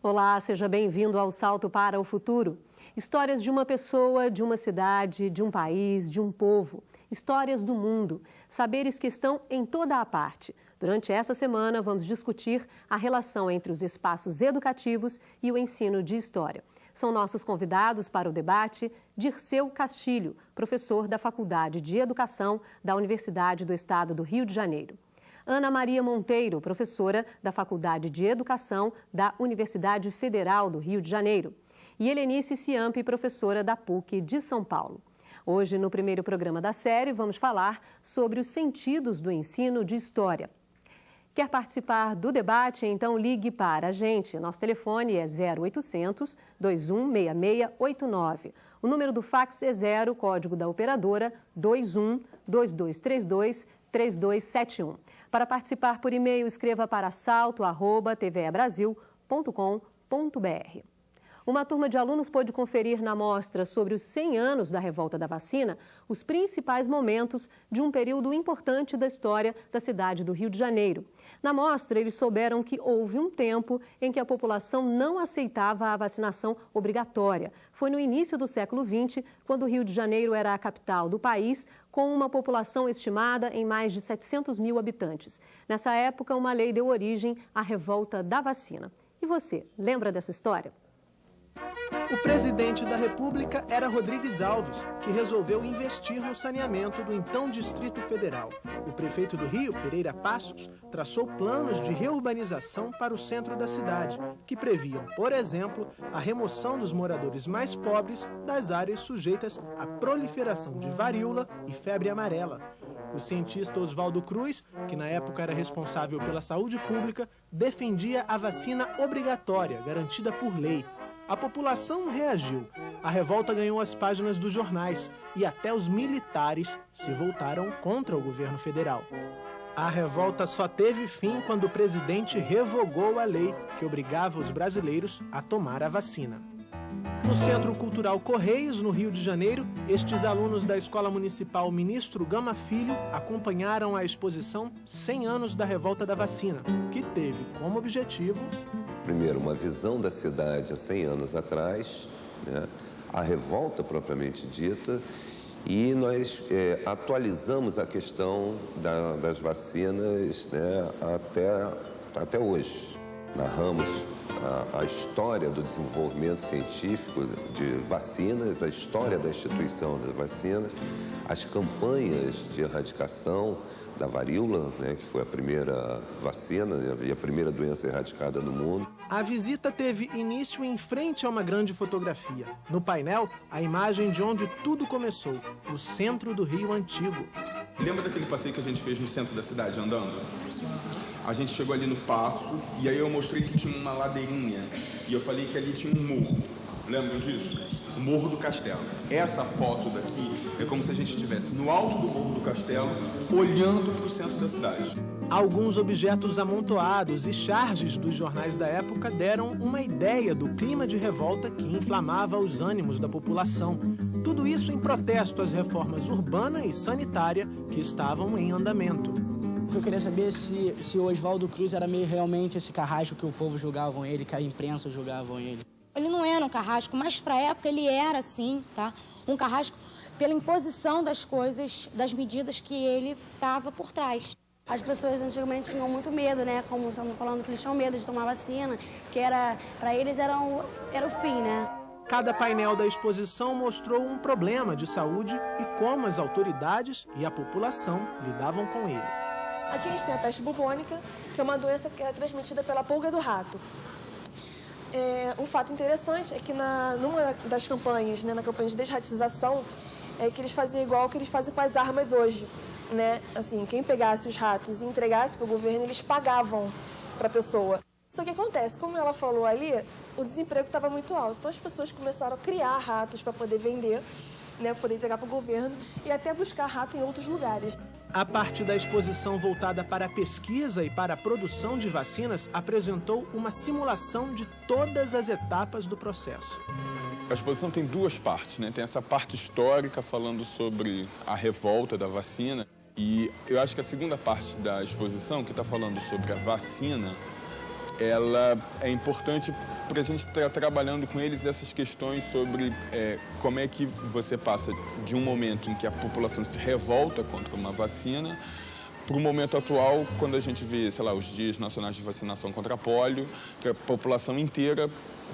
Olá, seja bem-vindo ao Salto para o Futuro. Histórias de uma pessoa, de uma cidade, de um país, de um povo. Histórias do mundo. Saberes que estão em toda a parte. Durante essa semana, vamos discutir a relação entre os espaços educativos e o ensino de história. São nossos convidados para o debate Dirceu Castilho, professor da Faculdade de Educação da Universidade do Estado do Rio de Janeiro. Ana Maria Monteiro, professora da Faculdade de Educação da Universidade Federal do Rio de Janeiro. E Helenice Ciampi, professora da PUC de São Paulo. Hoje, no primeiro programa da série, vamos falar sobre os sentidos do ensino de história. Quer participar do debate? Então ligue para a gente. Nosso telefone é 0800 216689. O número do fax é 0, código da operadora 21 2232 3271. Para participar por e-mail, escreva para salto@tvebrasil.com.br. Uma turma de alunos pôde conferir na mostra sobre os 100 anos da Revolta da Vacina os principais momentos de um período importante da história da cidade do Rio de Janeiro. Na mostra, eles souberam que houve um tempo em que a população não aceitava a vacinação obrigatória. Foi no início do século XX, quando o Rio de Janeiro era a capital do país, com uma população estimada em mais de 700 mil habitantes. Nessa época, uma lei deu origem à Revolta da Vacina. E você, lembra dessa história? O presidente da República era Rodrigues Alves, que resolveu investir no saneamento do então Distrito Federal. O prefeito do Rio, Pereira Passos, traçou planos de reurbanização para o centro da cidade, que previam, por exemplo, a remoção dos moradores mais pobres das áreas sujeitas à proliferação de varíola e febre amarela. O cientista Oswaldo Cruz, que na época era responsável pela saúde pública, defendia a vacina obrigatória, garantida por lei. A população reagiu. A revolta ganhou as páginas dos jornais e até os militares se voltaram contra o governo federal. A revolta só teve fim quando o presidente revogou a lei que obrigava os brasileiros a tomar a vacina. No Centro Cultural Correios, no Rio de Janeiro, estes alunos da Escola Municipal Ministro Gama Filho acompanharam a exposição 100 anos da Revolta da Vacina, que teve como objetivo... Primeiro, uma visão da cidade há 100 anos atrás, né? A revolta propriamente dita, e nós atualizamos a questão das vacinas, né, até hoje. Narramos a história do desenvolvimento científico de vacinas, a história da instituição das vacinas, as campanhas de erradicação da varíola, né, que foi a primeira vacina e a primeira doença erradicada no mundo. A visita teve início em frente a uma grande fotografia. No painel, a imagem de onde tudo começou, o centro do Rio Antigo. Lembra daquele passeio que a gente fez no centro da cidade, andando? A gente chegou ali no Paço e aí eu mostrei que tinha uma ladeirinha e eu falei que ali tinha um morro. Lembram disso? O Morro do Castelo. Essa foto daqui é como se a gente estivesse no alto do Morro do Castelo, olhando para o centro da cidade. Alguns objetos amontoados e charges dos jornais da época deram uma ideia do clima de revolta que inflamava os ânimos da população. Tudo isso em protesto às reformas urbana e sanitária que estavam em andamento. Eu queria saber se o Oswaldo Cruz era meio realmente esse carrasco que o povo julgavam ele, que a imprensa julgavam ele. Ele não era um carrasco, mas para a época ele era sim, tá? Um carrasco pela imposição das coisas, das medidas que ele estava por trás. As pessoas antigamente tinham muito medo, né? Como estamos falando, que eles tinham medo de tomar vacina, porque para eles era o fim, né? Cada painel da exposição mostrou um problema de saúde e como as autoridades e a população lidavam com ele. Aqui a gente tem a peste bubônica, que é uma doença que é transmitida pela pulga do rato. Um fato interessante é que numa das campanhas, né, na campanha de desratização, que eles faziam igual que eles fazem com as armas hoje, né? Assim, quem pegasse os ratos e entregasse para o governo, eles pagavam para a pessoa. Só que acontece, como ela falou ali, o desemprego estava muito alto. Então as pessoas começaram a criar ratos para poder vender, né, para poder entregar para o governo e até buscar rato em outros lugares. A parte da exposição voltada para a pesquisa e para a produção de vacinas apresentou uma simulação de todas as etapas do processo. A exposição tem duas partes, né? Tem essa parte histórica falando sobre a revolta da vacina e eu acho que a segunda parte da exposição, que está falando sobre a vacina, ela é importante para a gente estar trabalhando com eles essas questões sobre como é que você passa de um momento em que a população se revolta contra uma vacina para o momento atual, quando a gente vê, sei lá, os dias nacionais de vacinação contra a pólio, que a população inteira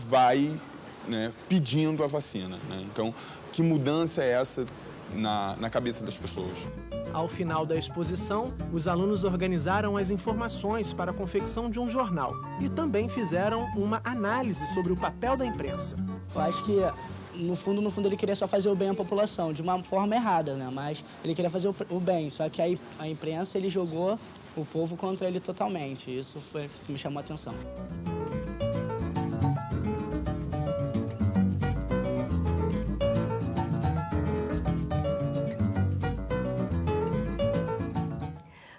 vai, né, pedindo a vacina, né? Então, que mudança é essa na cabeça das pessoas? Ao final da exposição, os alunos organizaram as informações para a confecção de um jornal e também fizeram uma análise sobre o papel da imprensa. Eu acho que, no fundo, ele queria só fazer o bem à população, de uma forma errada, né? Mas ele queria fazer o bem, só que a imprensa, ele jogou o povo contra ele totalmente. Isso foi o que me chamou a atenção.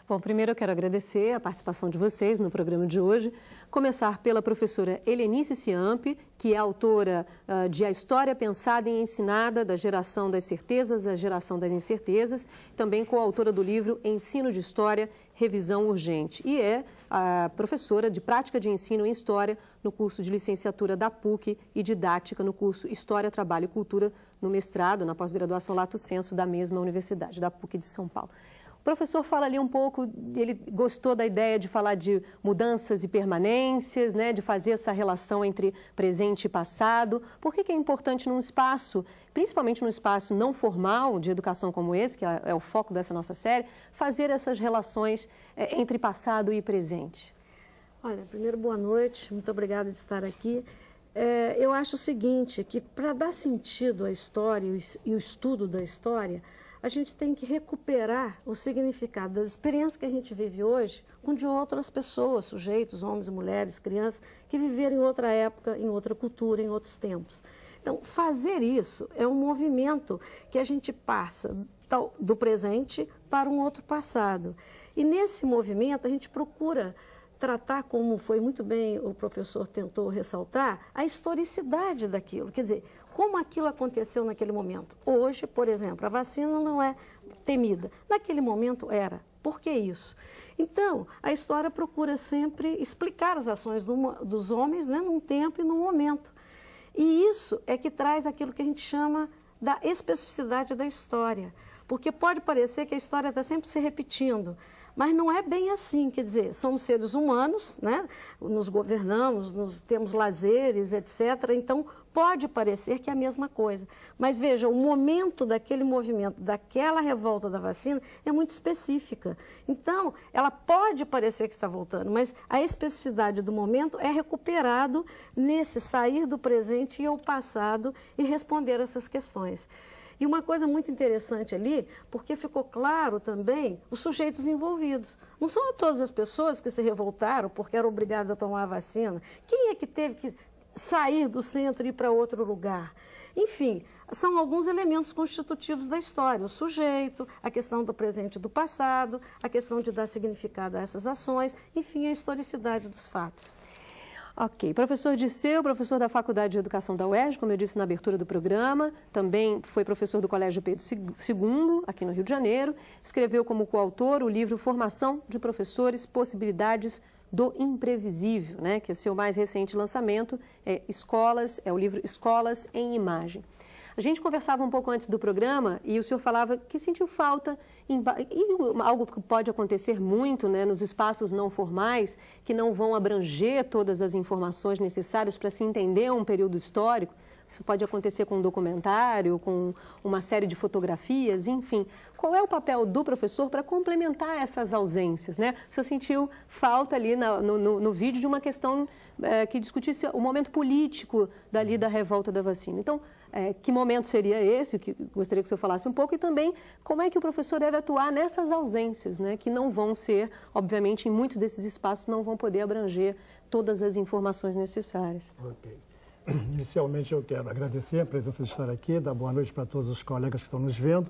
Bom, primeiro eu quero agradecer a participação de vocês no programa de hoje. Começar pela professora Helenice Ciampi, que é autora de A História Pensada e Ensinada, da Geração das Certezas à Geração das Incertezas, também coautora do livro Ensino de História, Revisão Urgente. E é a professora de Prática de Ensino em História no curso de Licenciatura da PUC e Didática no curso História, Trabalho e Cultura no mestrado, na pós-graduação Lato Sensu da mesma universidade, da PUC de São Paulo. O professor fala ali um pouco, ele gostou da ideia de falar de mudanças e permanências, né, de fazer essa relação entre presente e passado. Por que é importante num espaço, principalmente num espaço não formal de educação como esse, que é o foco dessa nossa série, fazer essas relações entre passado e presente? Olha, primeiro, boa noite, muito obrigada de estar aqui. Eu acho o seguinte, que para dar sentido à história e o estudo da história, a gente tem que recuperar o significado das experiências que a gente vive hoje com de outras pessoas, sujeitos, homens e mulheres, crianças, que viveram em outra época, em outra cultura, em outros tempos. Então, fazer isso é um movimento que a gente passa do presente para um outro passado. E nesse movimento a gente procura tratar, como foi muito bem o professor tentou ressaltar, a historicidade daquilo. Quer dizer, como aquilo aconteceu naquele momento. Hoje, por exemplo, a vacina não é temida. Naquele momento era. Por que isso? Então, a história procura sempre explicar as ações dos homens, né, num tempo e num momento. E isso é que traz aquilo que a gente chama da especificidade da história. Porque pode parecer que a história está sempre se repetindo, mas não é bem assim, quer dizer, somos seres humanos, né? Nos governamos, temos lazeres, etc. Então, pode parecer que é a mesma coisa. Mas veja, o momento daquele movimento, daquela revolta da vacina, é muito específica. Então, ela pode parecer que está voltando, mas a especificidade do momento é recuperado nesse sair do presente e ao passado e responder essas questões. E uma coisa muito interessante ali, porque ficou claro também os sujeitos envolvidos. Não são todas as pessoas que se revoltaram porque eram obrigadas a tomar a vacina. Quem é que teve que sair do centro e ir para outro lugar? Enfim, são alguns elementos constitutivos da história. O sujeito, a questão do presente e do passado, a questão de dar significado a essas ações, enfim, a historicidade dos fatos. Ok. Professor Disseu, professor da Faculdade de Educação da UERJ, como eu disse na abertura do programa, também foi professor do Colégio Pedro II, aqui no Rio de Janeiro, escreveu como coautor o livro Formação de Professores, Possibilidades do Imprevisível, né, que é o seu mais recente lançamento, é o livro Escolas em Imagem. A gente conversava um pouco antes do programa e o senhor falava que sentiu falta, e algo que pode acontecer muito, né, nos espaços não formais, que não vão abranger todas as informações necessárias para se entender um período histórico. Isso pode acontecer com um documentário, com uma série de fotografias, enfim. Qual é o papel do professor para complementar essas ausências, né? O senhor sentiu falta ali no vídeo de uma questão que discutisse o momento político dali da revolta da vacina. Então, que momento seria esse? Que gostaria que o senhor falasse um pouco. E também, como é que o professor deve atuar nessas ausências, né? Que não vão ser, obviamente, em muitos desses espaços não vão poder abranger todas as informações necessárias. Ok. Inicialmente, eu quero agradecer a presença de estar aqui, dar boa noite para todos os colegas que estão nos vendo.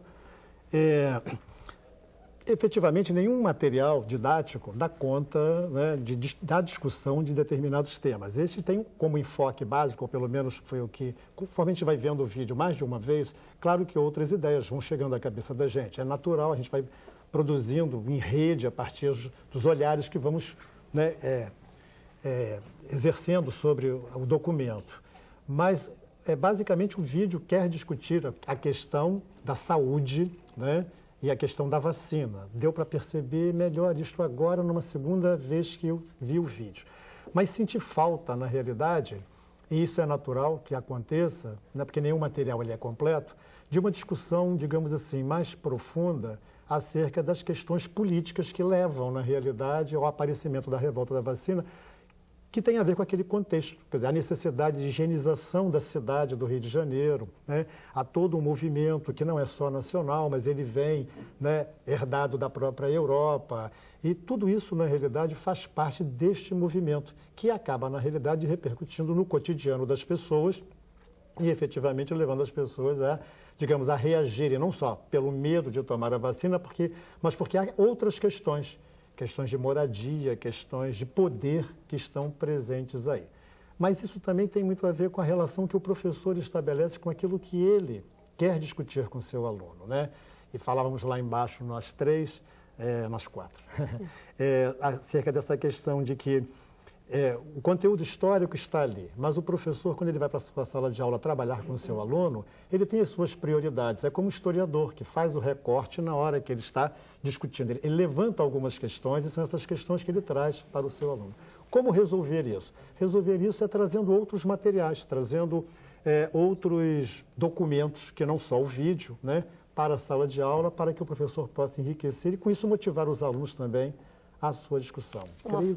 Efetivamente, nenhum material didático dá conta, né, da discussão de determinados temas. Esse tem como enfoque básico, ou pelo menos foi o que, conforme a gente vai vendo o vídeo mais de uma vez, claro que outras ideias vão chegando à cabeça da gente. É natural, a gente vai produzindo em rede a partir dos olhares que vamos, né, exercendo sobre o documento. Mas, basicamente, o vídeo quer discutir a questão da saúde, né, e a questão da vacina. Deu para perceber melhor isto agora, numa segunda vez que eu vi o vídeo. Mas senti falta, na realidade, e isso é natural que aconteça, né, porque nenhum material ele é completo, de uma discussão, digamos assim, mais profunda acerca das questões políticas que levam, na realidade, ao aparecimento da revolta da vacina, que tem a ver com aquele contexto, quer dizer, a necessidade de higienização da cidade do Rio de Janeiro, né? Há todo um movimento que não é só nacional, mas ele vem, né, herdado da própria Europa, e tudo isso, na realidade, faz parte deste movimento, que acaba, na realidade, repercutindo no cotidiano das pessoas e, efetivamente, levando as pessoas a, digamos, a reagirem, não só pelo medo de tomar a vacina, mas porque há outras questões de moradia, questões de poder que estão presentes aí. Mas isso também tem muito a ver com a relação que o professor estabelece com aquilo que ele quer discutir com o seu aluno, né? E falávamos lá embaixo, nós quatro, acerca dessa questão de que o conteúdo histórico está ali, mas o professor, quando ele vai para a sala de aula trabalhar com o seu aluno, ele tem as suas prioridades. É como historiador, que faz o recorte na hora que ele está discutindo. Ele levanta algumas questões e são essas questões que ele traz para o seu aluno. Como resolver isso? Resolver isso é trazendo outros materiais, trazendo outros documentos, que não só o vídeo, né, para a sala de aula, para que o professor possa enriquecer e, com isso, motivar os alunos também a sua discussão.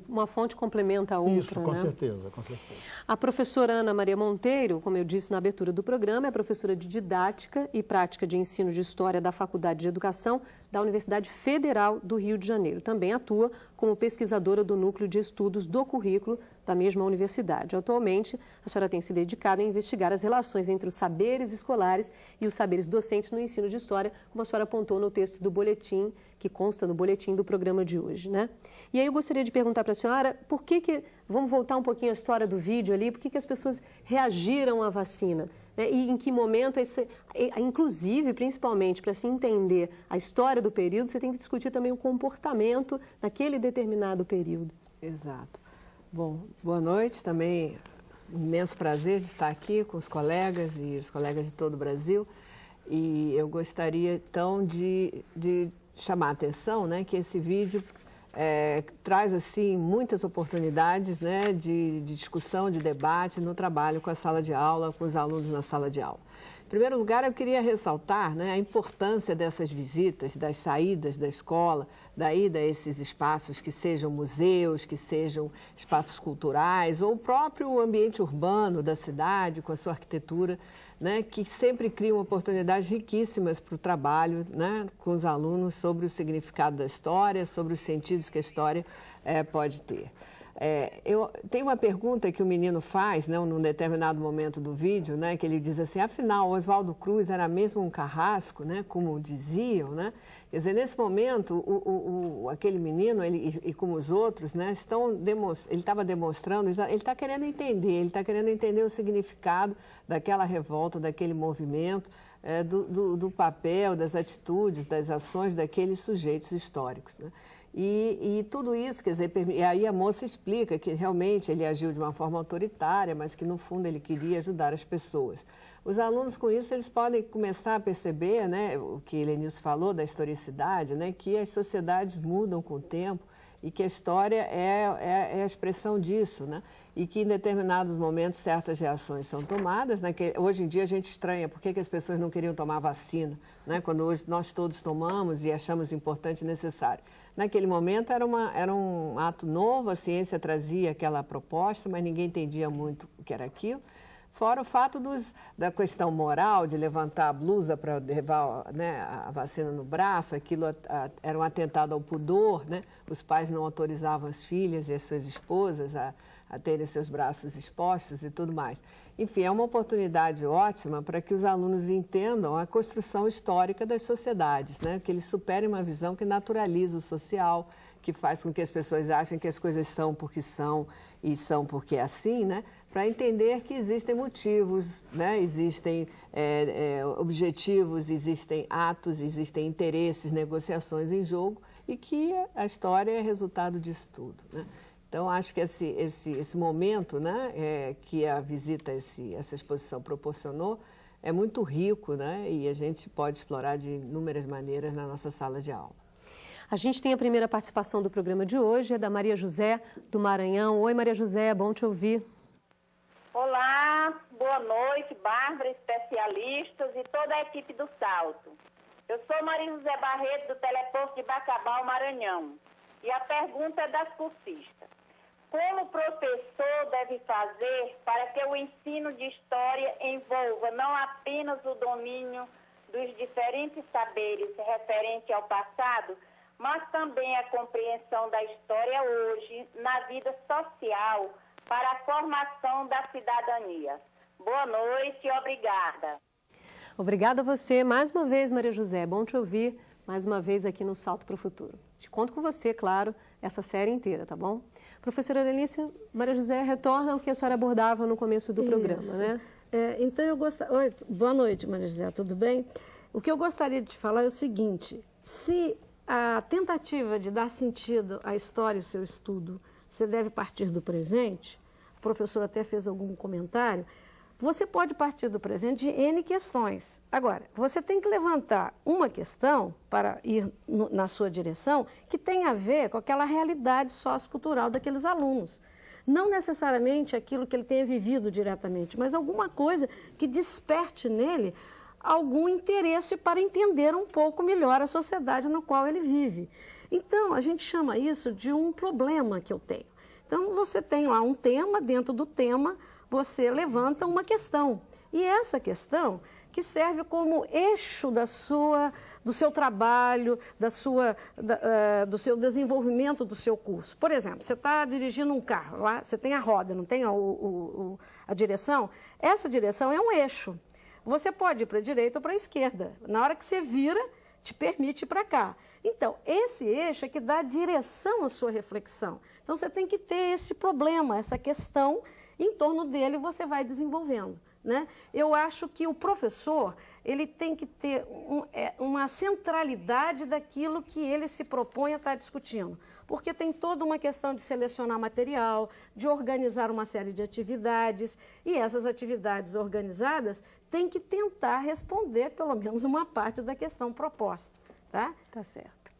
Uma fonte complementa a outra, isso, com né? certeza, com certeza. A professora Ana Maria Monteiro, como eu disse na abertura do programa, é professora de Didática e Prática de Ensino de História da Faculdade de Educação da Universidade Federal do Rio de Janeiro. Também atua como pesquisadora do Núcleo de Estudos do Currículo da mesma universidade. Atualmente, a senhora tem se dedicado a investigar as relações entre os saberes escolares e os saberes docentes no ensino de História, como a senhora apontou no texto do boletim, que consta no boletim do programa de hoje, né? E aí eu gostaria de perguntar para a senhora, vamos voltar um pouquinho à história do vídeo ali, por que as pessoas reagiram à vacina? Né? E em que momento, inclusive, principalmente, para se entender a história do período, você tem que discutir também o comportamento naquele determinado período. Exato. Bom, boa noite, também um imenso prazer de estar aqui com os colegas e os colegas de todo o Brasil. E eu gostaria, então, de chamar a atenção, né, que esse vídeo traz, assim, muitas oportunidades, né, de discussão, de debate no trabalho com a sala de aula, com os alunos na sala de aula. Em primeiro lugar, eu queria ressaltar, né, a importância dessas visitas, das saídas da escola, da ida a esses espaços, que sejam museus, que sejam espaços culturais, ou o próprio ambiente urbano da cidade, com a sua arquitetura, né, que sempre criam oportunidades riquíssimas para o trabalho, né, com os alunos sobre o significado da história, sobre os sentidos que a história pode ter. Tem uma pergunta que o menino faz, né, num determinado momento do vídeo, né, que ele diz assim, afinal, Oswaldo Cruz era mesmo um carrasco, né, como diziam, né? Quer dizer, nesse momento, aquele menino, e como os outros, né, ele estava demonstrando, ele está querendo entender o significado daquela revolta, daquele movimento, do papel, das atitudes, das ações daqueles sujeitos históricos, né? E tudo isso, quer dizer, e aí a moça explica que realmente ele agiu de uma forma autoritária, mas que no fundo ele queria ajudar as pessoas. Os alunos, com isso, eles podem começar a perceber, né, o que Helenilson falou da historicidade, né, que as sociedades mudam com o tempo e que a história é a expressão disso, né? E que em determinados momentos certas reações são tomadas, né? Que hoje em dia a gente estranha por que as pessoas não queriam tomar vacina, né? Quando hoje nós todos tomamos e achamos importante e necessário. Naquele momento era um ato novo, a ciência trazia aquela proposta, mas ninguém entendia muito o que era aquilo. Fora o fato da questão moral, de levantar a blusa para levar, né, a vacina no braço, aquilo era um atentado ao pudor, né? Os pais não autorizavam as filhas e as suas esposas a terem seus braços expostos e tudo mais. Enfim, é uma oportunidade ótima para que os alunos entendam a construção histórica das sociedades, né? Que eles superem uma visão que naturaliza o social, que faz com que as pessoas achem que as coisas são porque são e são porque é assim, né? Para entender que existem motivos, né? Existem objetivos, existem atos, existem interesses, negociações em jogo e que a história é resultado disso tudo, né? Então, acho que esse momento, né, que a visita, essa exposição proporcionou, é muito rico, né, e a gente pode explorar de inúmeras maneiras na nossa sala de aula. A gente tem a primeira participação do programa de hoje, é da Maria José, do Maranhão. Oi, Maria José, bom te ouvir. Olá, boa noite, Bárbara, especialistas e toda a equipe do Salto. Eu sou Maria José Barreto, do Teleporto de Bacabal, Maranhão. E a pergunta é das cursistas. Como o professor deve fazer para que o ensino de história envolva não apenas o domínio dos diferentes saberes referente ao passado, mas também a compreensão da história hoje na vida social para a formação da cidadania? Boa noite e obrigada. Obrigada a você mais uma vez, Maria José. Bom te ouvir mais uma vez aqui no Salto para o Futuro. Te conto com você, claro, essa série inteira, tá bom? Professora Aurelícia, Maria José retorna ao que a senhora abordava no começo do programa, né? Então eu gostaria... Oi, boa noite, Maria José, tudo bem? O que eu gostaria de te falar é o seguinte: se a tentativa de dar sentido à história e ao seu estudo, você deve partir do presente, o professor até fez algum comentário, você pode partir do presente de N questões. Agora, você tem que levantar uma questão para ir na sua direção que tem a ver com aquela realidade sociocultural daqueles alunos. Não necessariamente aquilo que ele tenha vivido diretamente, mas alguma coisa que desperte nele algum interesse para entender um pouco melhor a sociedade na qual ele vive. Então, a gente chama isso de um problema que eu tenho. Então, você tem lá um tema, dentro do tema você levanta uma questão. E essa questão que serve como eixo do seu trabalho, do seu desenvolvimento do seu curso. Por exemplo, você está dirigindo um carro, lá você tem a roda, não tem a direção? Essa direção é um eixo. Você pode ir para a direita ou para a esquerda. Na hora que você vira, te permite ir para cá. Então, esse eixo é que dá direção à sua reflexão. Então, você tem que ter esse problema, essa questão, em torno dele você vai desenvolvendo, né? Eu acho que o professor, ele tem que ter uma centralidade daquilo que ele se propõe a estar discutindo, porque tem toda uma questão de selecionar material, de organizar uma série de atividades, e essas atividades organizadas têm que tentar responder pelo menos uma parte da questão proposta, tá? Tá certo.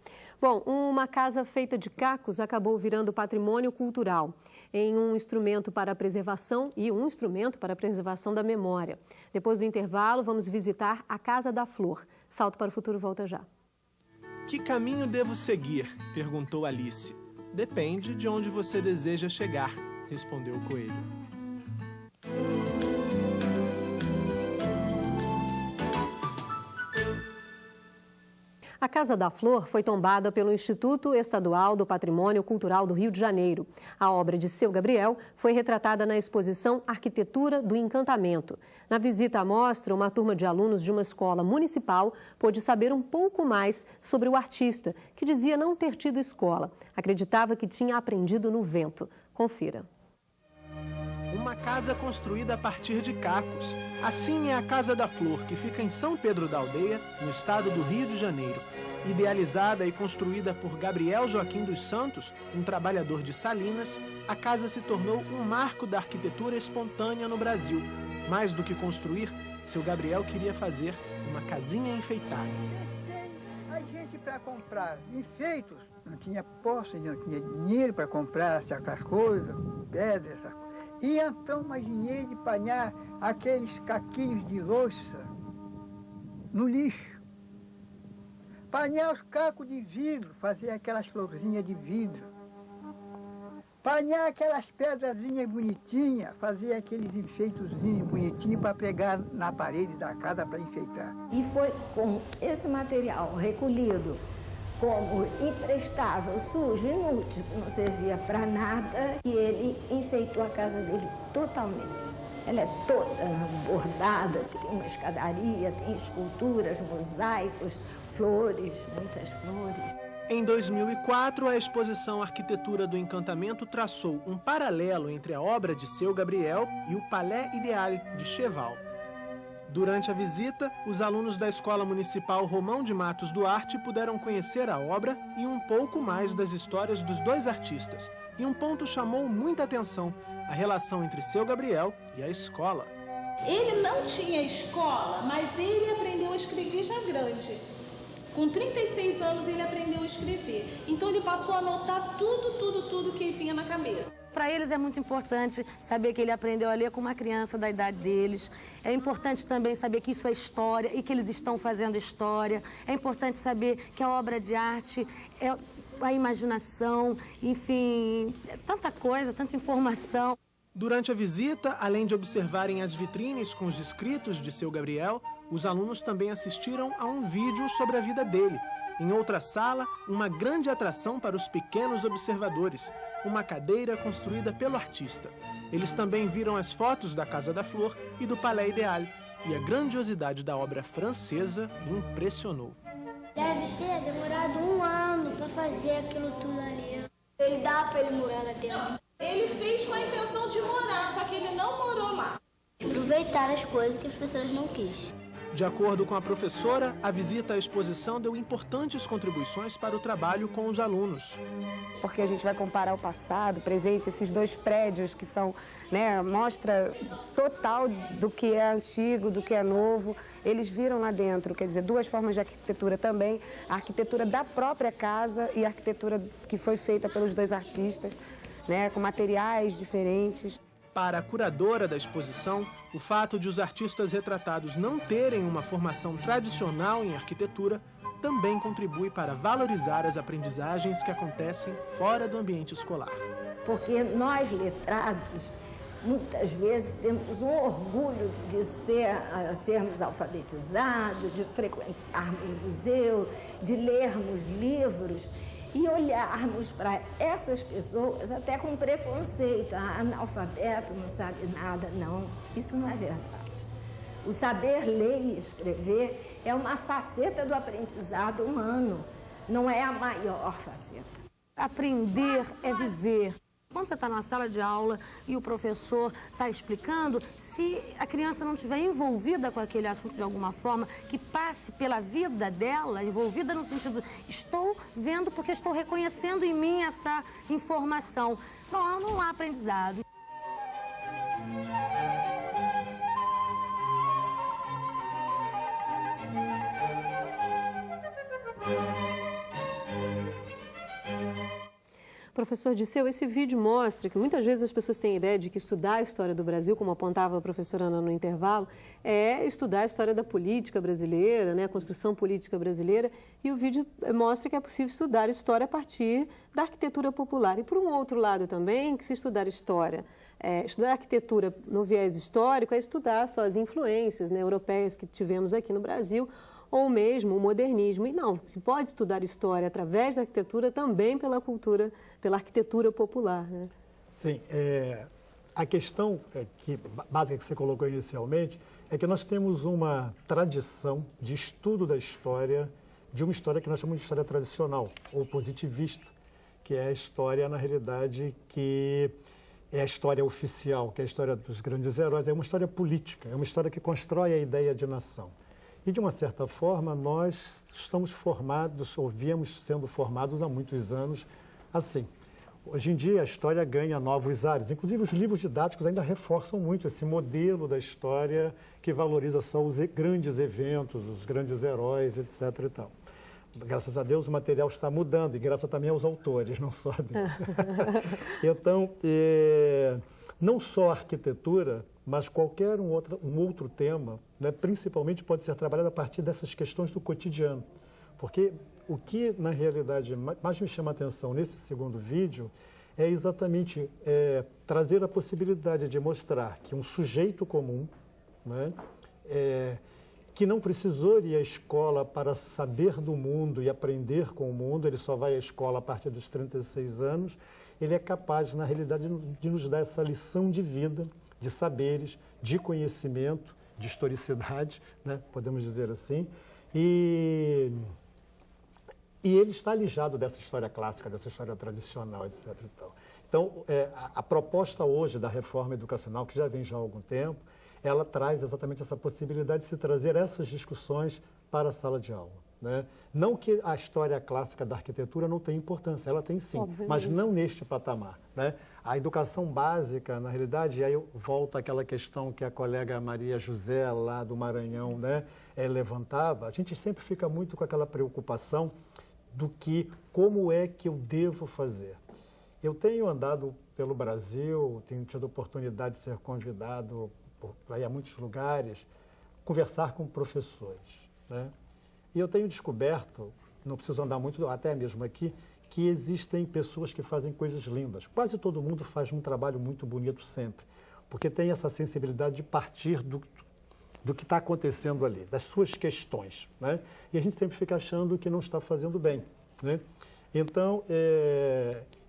Bom, uma casa feita de cacos acabou virando patrimônio cultural em um instrumento para a preservação da memória. Depois do intervalo, vamos visitar a Casa da Flor. Salto para o Futuro volta já. Que caminho devo seguir? Perguntou Alice. Depende de onde você deseja chegar, respondeu o coelho. A Casa da Flor foi tombada pelo Instituto Estadual do Patrimônio Cultural do Rio de Janeiro. A obra de Seu Gabriel foi retratada na exposição Arquitetura do Encantamento. Na visita à mostra, uma turma de alunos de uma escola municipal pôde saber um pouco mais sobre o artista, que dizia não ter tido escola. Acreditava que tinha aprendido no vento. Confira. Uma casa construída a partir de cacos. Assim é a Casa da Flor, que fica em São Pedro da Aldeia, no estado do Rio de Janeiro. Idealizada e construída por Gabriel Joaquim dos Santos, um trabalhador de Salinas, a casa se tornou um marco da arquitetura espontânea no Brasil. Mais do que construir, seu Gabriel queria fazer uma casinha enfeitada. A gente para comprar enfeitos, não tinha posse, não tinha dinheiro para comprar certas coisas, pedras, essas coisas. E então, mais dinheiro de apanhar aqueles caquinhos de louça no lixo. Apanhar os cacos de vidro, fazer aquelas florzinhas de vidro. Apanhar aquelas pedrazinhas bonitinhas, fazer aqueles enfeitozinhos bonitinhos para pregar na parede da casa para enfeitar. E foi com esse material recolhido como imprestável, sujo, inútil, que não servia para nada, e ele enfeitou a casa dele totalmente. Ela é toda bordada, tem uma escadaria, tem esculturas, mosaicos, flores, muitas flores. Em 2004, a exposição Arquitetura do Encantamento traçou um paralelo entre a obra de Seu Gabriel e o Palais Ideal de Cheval. Durante a visita, os alunos da Escola Municipal Romão de Matos Duarte puderam conhecer a obra e um pouco mais das histórias dos dois artistas. E um ponto chamou muita atenção: a relação entre Seu Gabriel e a escola. Ele não tinha escola, mas ele aprendeu a escrever já grande. Com 36 anos ele aprendeu a escrever. Então ele passou a anotar tudo que vinha na cabeça. Para eles é muito importante saber que ele aprendeu a ler com uma criança da idade deles. É importante também saber que isso é história e que eles estão fazendo história. É importante saber que a obra de arte é a imaginação, enfim, tanta coisa, tanta informação. Durante a visita, além de observarem as vitrines com os escritos de Seu Gabriel, os alunos também assistiram a um vídeo sobre a vida dele. Em outra sala, uma grande atração para os pequenos observadores, uma cadeira construída pelo artista. Eles também viram as fotos da Casa da Flor e do Palais Ideal, e a grandiosidade da obra francesa impressionou. Deve ter demorado 1 ano para fazer aquilo tudo ali. Ele dá para ele morar lá dentro. Ele fez com a intenção de morar, só que ele não morou lá. Aproveitar as coisas que os professores não quis. De acordo com a professora, a visita à exposição deu importantes contribuições para o trabalho com os alunos. Porque a gente vai comparar o passado, o presente, esses dois prédios que são, mostra total do que é antigo, do que é novo. Eles viram lá dentro, quer dizer, 2 formas de arquitetura também, a arquitetura da própria casa e a arquitetura que foi feita pelos 2 artistas, com materiais diferentes. Para a curadora da exposição, o fato de os artistas retratados não terem uma formação tradicional em arquitetura também contribui para valorizar as aprendizagens que acontecem fora do ambiente escolar. Porque nós, letrados, muitas vezes temos um orgulho de sermos alfabetizados, de frequentarmos museus, de lermos livros e olharmos para essas pessoas até com preconceito. Analfabeto, não sabe nada. Não, isso não é verdade. O saber ler e escrever é uma faceta do aprendizado humano, não é a maior faceta. Aprender é viver. Quando você está numa sala de aula e o professor está explicando, se a criança não estiver envolvida com aquele assunto de alguma forma, que passe pela vida dela, envolvida no sentido, estou vendo porque estou reconhecendo em mim essa informação. Não há aprendizado. Professor Disseu, esse vídeo mostra que muitas vezes as pessoas têm a ideia de que estudar a história do Brasil, como apontava a professora Ana no intervalo, é estudar a história da política brasileira, a construção política brasileira, e o vídeo mostra que é possível estudar história a partir da arquitetura popular. E por um outro lado também, que se estudar história, estudar arquitetura no viés histórico é estudar só as influências europeias que tivemos aqui no Brasil, ou mesmo o modernismo. E não, se pode estudar história através da arquitetura também pela cultura, pela arquitetura popular. Sim, a questão básica que você colocou inicialmente é que nós temos uma tradição de estudo da história, de uma história que nós chamamos de história tradicional, ou positivista, que é a história, na realidade, que é a história oficial, que é a história dos grandes heróis, é uma história política, é uma história que constrói a ideia de nação. E, de uma certa forma, nós estamos formados, ou viemos sendo formados há muitos anos assim. Hoje em dia, a história ganha novos ares. Inclusive, os livros didáticos ainda reforçam muito esse modelo da história que valoriza só os grandes eventos, os grandes heróis, etc. e tal. Graças a Deus, o material está mudando, e graças também aos autores, não só a Deus. Então, não só a arquitetura, mas qualquer um outro tema, principalmente pode ser trabalhado a partir dessas questões do cotidiano. Porque o que, na realidade, mais me chama a atenção nesse segundo vídeo é exatamente trazer a possibilidade de mostrar que um sujeito comum, que não precisou ir à escola para saber do mundo e aprender com o mundo, ele só vai à escola a partir dos 36 anos, ele é capaz, na realidade, de nos dar essa lição de vida, de saberes, de conhecimento, de historicidade, podemos dizer assim, e ele está alijado dessa história clássica, dessa história tradicional, etc. Então, a proposta hoje da reforma educacional, que já vem já há algum tempo, ela traz exatamente essa possibilidade de se trazer essas discussões para a sala de aula. Né? Não que a história clássica da arquitetura não tenha importância, ela tem sim, mas não neste patamar. Né? A educação básica, na realidade, aí eu volto àquela questão que a colega Maria José, lá do Maranhão, né, levantava, a gente sempre fica muito com aquela preocupação do que, como é que eu devo fazer. Eu tenho andado pelo Brasil, tenho tido a oportunidade de ser convidado para ir a muitos lugares, conversar com professores, né? E eu tenho descoberto, não preciso andar muito, até mesmo aqui, que existem pessoas que fazem coisas lindas. Quase todo mundo faz um trabalho muito bonito sempre, porque tem essa sensibilidade de partir do que está acontecendo ali, das suas questões, né? E a gente sempre fica achando que não está fazendo bem, né? Então,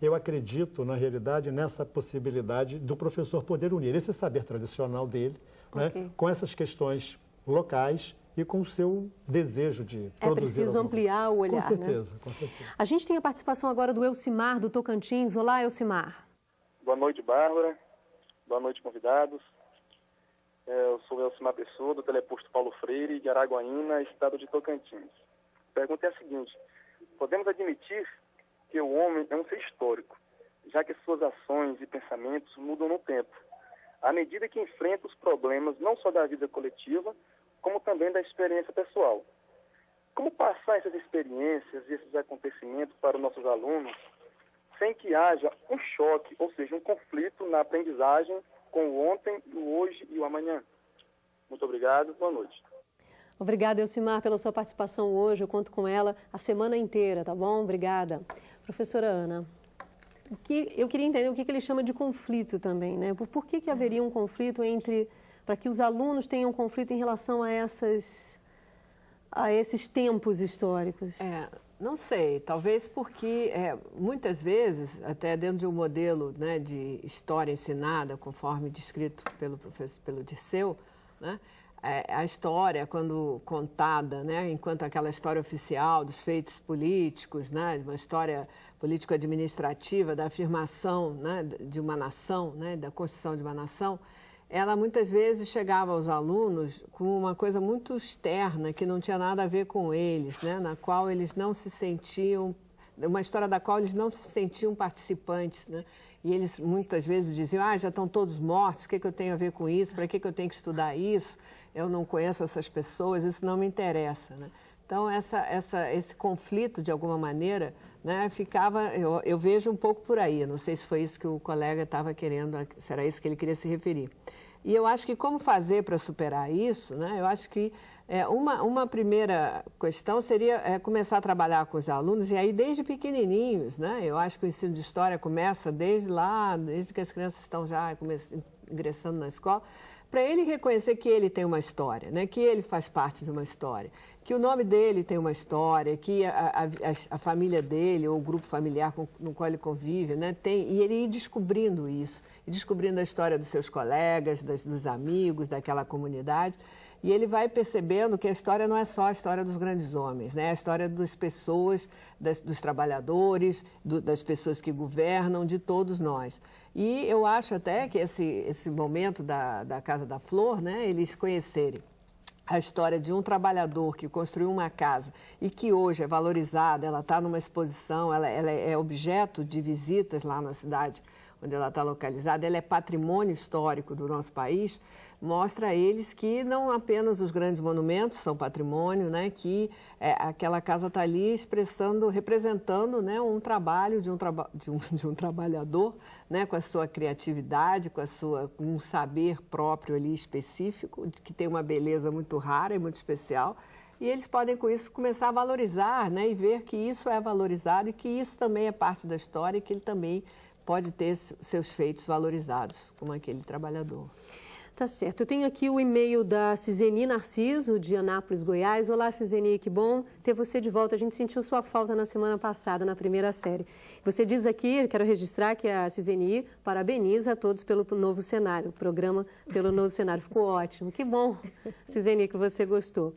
eu acredito, na realidade, nessa possibilidade do professor poder unir esse saber tradicional dele, né, com essas questões locais e com o seu desejo de produzir. É preciso ampliar o olhar, com certeza, né? Com certeza. A gente tem a participação agora do Elcimar, do Tocantins. Olá, Elcimar. Boa noite, Bárbara. Boa noite, convidados. Eu sou o Elcimar Pessoa, do Teleposto Paulo Freire, de Araguaína, estado de Tocantins. A pergunta é a seguinte: podemos admitir que o homem é um ser histórico, já que suas ações e pensamentos mudam no tempo, à medida que enfrenta os problemas não só da vida coletiva, como também da experiência pessoal. Como passar essas experiências e esses acontecimentos para os nossos alunos sem que haja um choque, ou seja, um conflito na aprendizagem com o ontem, o hoje e o amanhã? Muito obrigado, boa noite. Obrigada, Elcimar, pela sua participação hoje. Eu conto com ela a semana inteira, tá bom? Obrigada. Professora Ana, eu queria entender o que ele chama de conflito também, né? Por que haveria um conflito para que os alunos tenham conflito em relação a esses tempos históricos? Não sei, talvez porque muitas vezes, até dentro de um modelo, né, de história ensinada, conforme descrito pelo Dirceu, né, a história, quando contada, né, enquanto aquela história oficial dos feitos políticos, né, uma história político-administrativa, da afirmação, né, de uma nação, né, da construção de uma nação, ela muitas vezes chegava aos alunos com uma coisa muito externa, que não tinha nada a ver com eles, né, na qual eles não se sentiam, uma história da qual eles não se sentiam participantes, né? E eles muitas vezes diziam: já estão todos mortos, o que eu tenho a ver com isso? Para que eu tenho que estudar isso? Eu não conheço essas pessoas, isso não me interessa, né? Então, esse conflito, de alguma maneira, né, ficava, eu vejo um pouco por aí, não sei se foi isso que o colega estava querendo, se era isso que ele queria se referir. E eu acho que como fazer para superar isso, né, eu acho que uma primeira questão seria começar a trabalhar com os alunos, e aí desde pequenininhos, né, eu acho que o ensino de história começa desde que as crianças estão já ingressando na escola, para ele reconhecer que ele tem uma história, né, que ele faz parte de uma história, que o nome dele tem uma história, que a família dele ou o grupo familiar no qual ele convive, né, e ele ir descobrindo isso, e descobrindo a história dos seus colegas, dos amigos, daquela comunidade, e ele vai percebendo que a história não é só a história dos grandes homens, né, é a história das pessoas, dos trabalhadores, das pessoas que governam, de todos nós. E eu acho até que esse momento da Casa da Flor, né, eles conhecerem a história de um trabalhador que construiu uma casa e que hoje é valorizada, ela está numa exposição, ela é objeto de visitas lá na cidade onde ela está localizada, ela é patrimônio histórico do nosso país, mostra a eles que não apenas os grandes monumentos são patrimônio, né, que aquela casa está ali representando, né, um trabalho de um trabalhador, né, com a sua criatividade, com um saber próprio ali específico, que tem uma beleza muito rara e muito especial, e eles podem com isso começar a valorizar, né, e ver que isso é valorizado e que isso também é parte da história e que ele também pode ter seus feitos valorizados, como aquele trabalhador. Tá certo. Eu tenho aqui o e-mail da Ciseni Narciso, de Anápolis, Goiás. Olá, Ciseni, que bom ter você de volta. A gente sentiu sua falta na semana passada, na primeira série. Você diz aqui, eu quero registrar que a Ciseni parabeniza a todos pelo novo cenário, o programa pelo novo cenário. Ficou ótimo. Que bom, Ciseni, que você gostou.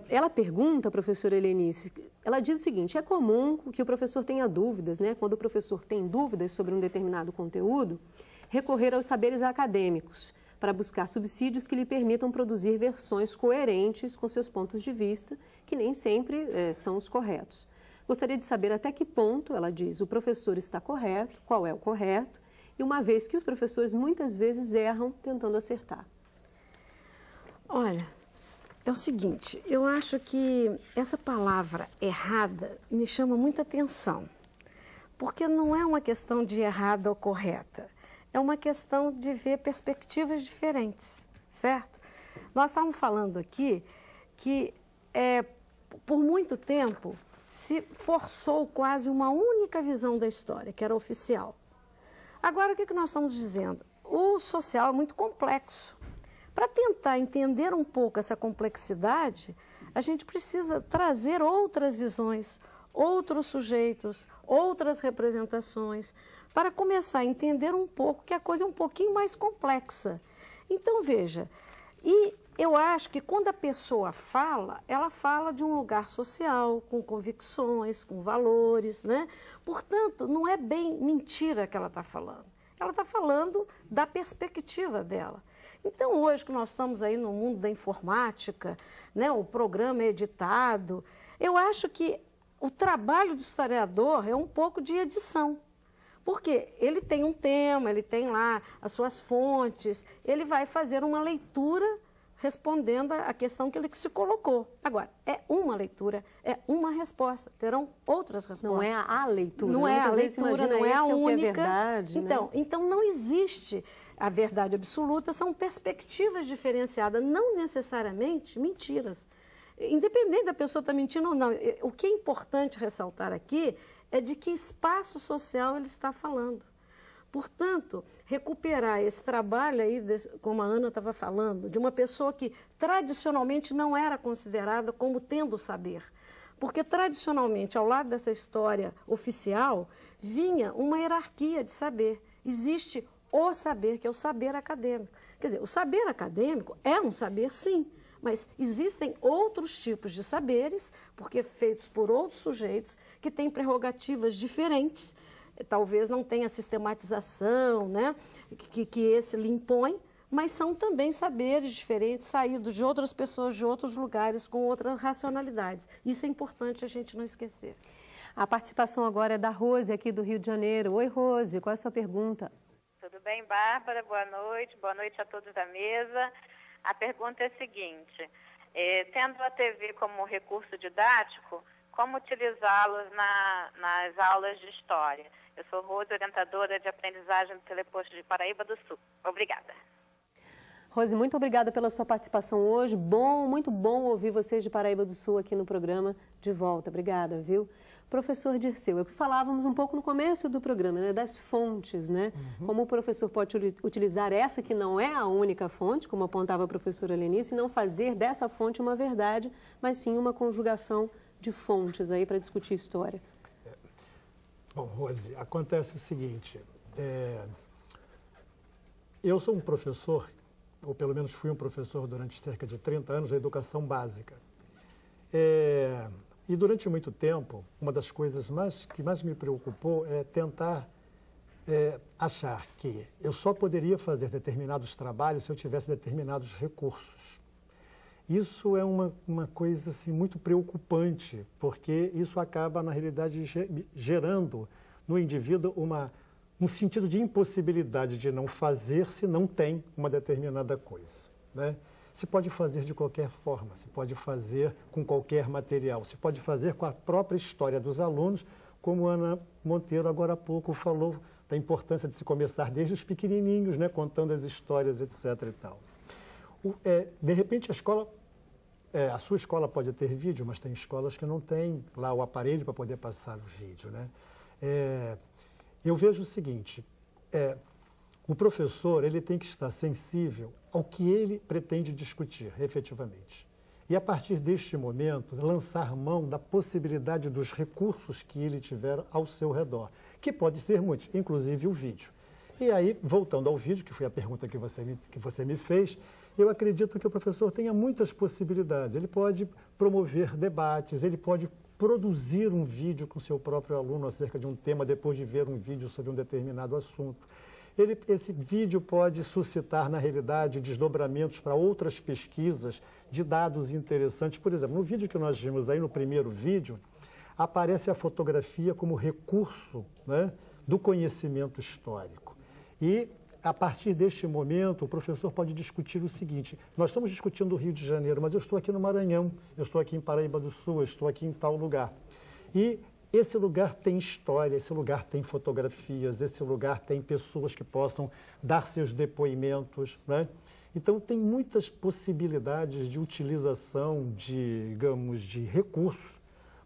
Ela pergunta, professora Helenice, ela diz o seguinte: é comum que o professor tenha dúvidas, né? Quando o professor tem dúvidas sobre um determinado conteúdo, recorrer aos saberes acadêmicos para buscar subsídios que lhe permitam produzir versões coerentes com seus pontos de vista, que nem sempre são os corretos. Gostaria de saber até que ponto, ela diz, o professor está correto, qual é o correto, e uma vez que os professores muitas vezes erram tentando acertar. Olha, é o seguinte, eu acho que essa palavra errada me chama muita atenção, porque não é uma questão de errada ou correta, é uma questão de ver perspectivas diferentes, certo? Nós estávamos falando aqui que por muito tempo se forçou quase uma única visão da história, que era oficial. Agora, o que nós estamos dizendo? O social é muito complexo. Para tentar entender um pouco essa complexidade, a gente precisa trazer outras visões, outros sujeitos, outras representações, para começar a entender um pouco que a coisa é um pouquinho mais complexa. Então, veja, e eu acho que quando a pessoa fala, ela fala de um lugar social, com convicções, com valores, né? Portanto, não é bem mentira que ela está falando. Ela está falando da perspectiva dela. Então, hoje que nós estamos aí no mundo da informática, né, o programa é editado, eu acho que o trabalho do historiador é um pouco de edição. Porque ele tem um tema, ele tem lá as suas fontes, ele vai fazer uma leitura respondendo à questão que ele se colocou. Agora, é uma leitura, é uma resposta, terão outras respostas. Não é a leitura. Não é a leitura, imagina, não é a única. É verdade, então, não existe a verdade absoluta, são perspectivas diferenciadas, não necessariamente mentiras. Independente da pessoa estar mentindo ou não, o que é importante ressaltar aqui é de que espaço social ele está falando. Portanto, recuperar esse trabalho aí, como a Ana estava falando, de uma pessoa que tradicionalmente não era considerada como tendo saber. Porque tradicionalmente, ao lado dessa história oficial, vinha uma hierarquia de saber. Existe o saber, que é o saber acadêmico. Quer dizer, o saber acadêmico é um saber, sim, mas existem outros tipos de saberes, porque feitos por outros sujeitos, que têm prerrogativas diferentes. Talvez não tenha sistematização, né, que esse lhe impõe, mas são também saberes diferentes, saídos de outras pessoas, de outros lugares, com outras racionalidades. Isso é importante a gente não esquecer. A participação agora é da Rose, aqui do Rio de Janeiro. Oi, Rose, qual é a sua pergunta? Tudo bem, Bárbara? Boa noite a todos da mesa. A pergunta é a seguinte, tendo a TV como recurso didático, como utilizá-los nas aulas de história? Eu sou Rose, orientadora de aprendizagem do Teleposto de Paraíba do Sul. Obrigada. Rose, muito obrigada pela sua participação hoje. Muito bom ouvir vocês de Paraíba do Sul aqui no programa de volta. Obrigada, viu? Professor Dirceu, é o que falávamos um pouco no começo do programa, né, das fontes, né? Como o professor pode utilizar essa que não é a única fonte, como apontava a professora Lenice, e não fazer dessa fonte uma verdade, mas sim uma conjugação de fontes aí para discutir história. Bom, Rose, acontece o seguinte, eu sou um professor, ou pelo menos fui um professor durante cerca de 30 anos da educação básica. E durante muito tempo, uma das coisas que mais me preocupou é tentar achar que eu só poderia fazer determinados trabalhos se eu tivesse determinados recursos. Isso é uma coisa assim, muito preocupante, porque isso acaba, na realidade, gerando no indivíduo um sentido de impossibilidade de não fazer se não tem uma determinada coisa, né? Se pode fazer de qualquer forma, se pode fazer com qualquer material, se pode fazer com a própria história dos alunos, como a Ana Monteiro agora há pouco falou, da importância de se começar desde os pequenininhos, né, contando as histórias, etc. e tal. De repente, a sua escola pode ter vídeo, mas tem escolas que não têm lá o aparelho para poder passar o vídeo, né? Eu vejo o seguinte, o professor ele tem que estar sensível ao que ele pretende discutir, efetivamente. E, a partir deste momento, lançar mão da possibilidade dos recursos que ele tiver ao seu redor, que pode ser muitos, inclusive o vídeo. E aí, voltando ao vídeo, que foi a pergunta que você me fez, eu acredito que o professor tenha muitas possibilidades. Ele pode promover debates, ele pode produzir um vídeo com seu próprio aluno acerca de um tema, depois de ver um vídeo sobre um determinado assunto. Esse vídeo pode suscitar, na realidade, desdobramentos para outras pesquisas de dados interessantes. Por exemplo, no vídeo que nós vimos aí, no primeiro vídeo, aparece a fotografia como recurso, né, do conhecimento histórico. E, a partir deste momento, o professor pode discutir o seguinte: nós estamos discutindo o Rio de Janeiro, mas eu estou aqui no Maranhão, eu estou aqui em Paraíba do Sul, eu estou aqui em tal lugar. E esse lugar tem história, esse lugar tem fotografias, esse lugar tem pessoas que possam dar seus depoimentos, né? Então, tem muitas possibilidades de utilização digamos, de recursos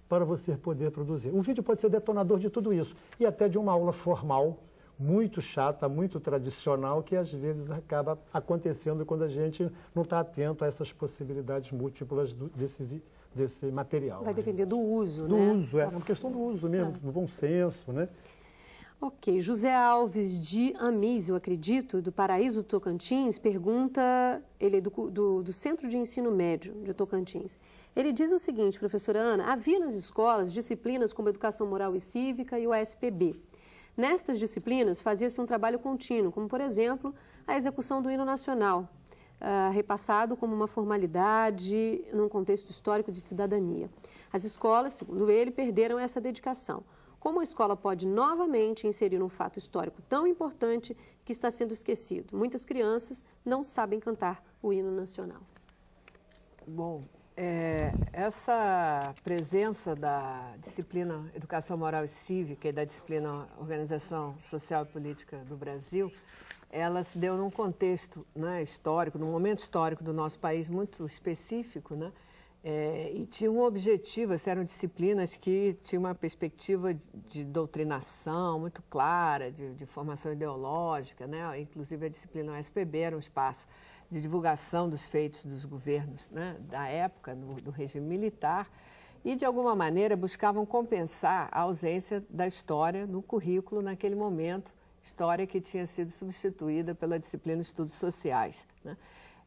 para você poder produzir. O vídeo pode ser detonador de tudo isso e até de uma aula formal, muito chata, muito tradicional, que às vezes acaba acontecendo quando a gente não está atento a essas possibilidades múltiplas desse material. Vai depender do uso, né? Do uso, é uma questão do uso mesmo, do bom senso, né? Ok, José Alves de Amis, eu acredito, do Paraíso do Tocantins, pergunta, ele é do Centro de Ensino Médio de Tocantins. Ele diz o seguinte, professora Ana: havia nas escolas disciplinas como Educação Moral e Cívica e o ASPB. Nestas disciplinas fazia-se um trabalho contínuo, como, por exemplo, a execução do hino nacional, repassado como uma formalidade num contexto histórico de cidadania. As escolas, segundo ele, perderam essa dedicação. Como a escola pode novamente inserir um fato histórico tão importante que está sendo esquecido? Muitas crianças não sabem cantar o hino nacional. Bom, essa presença da disciplina Educação Moral e Cívica e da disciplina Organização Social e Política do Brasil, ela se deu num contexto, né, histórico, num momento histórico do nosso país muito específico, né? E tinha um objetivo, eram disciplinas que tinham uma perspectiva de doutrinação muito clara, de formação ideológica, né? Inclusive a disciplina USPB era um espaço de divulgação dos feitos dos governos, né, da época, do regime militar, e de alguma maneira buscavam compensar a ausência da história no currículo naquele momento, história que tinha sido substituída pela disciplina de Estudos Sociais, né?